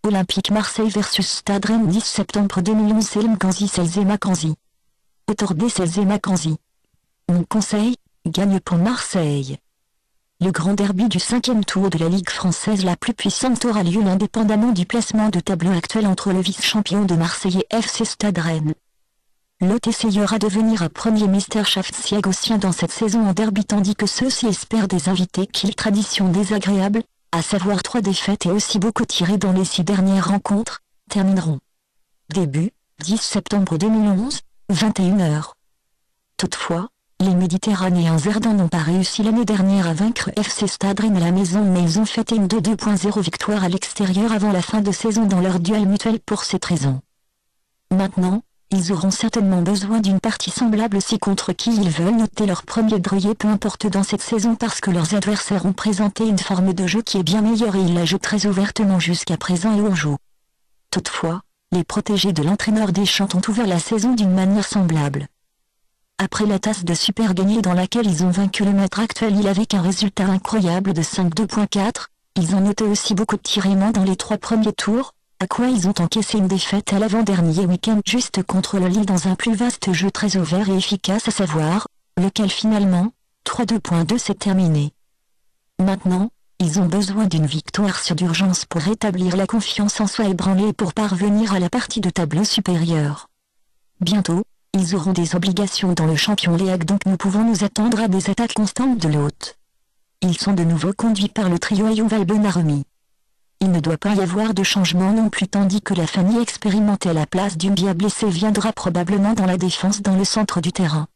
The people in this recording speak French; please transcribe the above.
Olympique Marseille versus Stade Rennes 10 septembre 2011 Selm Kanzi Selzema Kanzi. Autordé Selzema Kanzi. Mon conseil, gagne pour Marseille. Le grand derby du 5e tour de la Ligue française la plus puissante aura lieu indépendamment du placement de tableau actuel entre le vice-champion de Marseille et FC Stade Rennes. L'hôte essayera de devenir un premier Meisterschaftssieger dans cette saison en derby tandis que ceux-ci espèrent des invités qui tradition désagréable, à savoir 3 défaites et aussi beaucoup tirés dans les 6 dernières rencontres, termineront. Début, 10 septembre 2011, 21h. Toutefois, les Méditerranéens Verdun n'ont pas réussi l'année dernière à vaincre FC Stade Rennes à la maison mais ils ont fêté une 2-2.0 victoire à l'extérieur avant la fin de saison dans leur duel mutuel pour cette raison. Maintenant, ils auront certainement besoin d'une partie semblable si contre qui ils veulent noter leur premier dreuillet peu importe dans cette saison parce que leurs adversaires ont présenté une forme de jeu qui est bien meilleure et ils la jouent très ouvertement jusqu'à présent et on joue. Toutefois, les protégés de l'entraîneur Deschamps ont ouvert la saison d'une manière semblable. Après la tasse de super gagnée dans laquelle ils ont vaincu le maître actuel avec un résultat incroyable de 5-2.4, ils ont noté aussi beaucoup de tiraillements dans les 3 premiers tours, à quoi ils ont encaissé une défaite à l'avant-dernier week-end juste contre le Lille dans un plus vaste jeu très ouvert et efficace à savoir, lequel finalement, 3-2.2 s'est terminé. Maintenant, ils ont besoin d'une victoire sur d'urgence pour rétablir la confiance en soi ébranlée et pour parvenir à la partie de tableau supérieur. Bientôt, ils auront des obligations dans le Champions League donc nous pouvons nous attendre à des attaques constantes de l'hôte. Ils sont de nouveau conduits par le trio Ayoub Benaremi. Il ne doit pas y avoir de changement non plus tandis que la famille expérimentée à la place d'une bien blessée viendra probablement dans la défense dans le centre du terrain.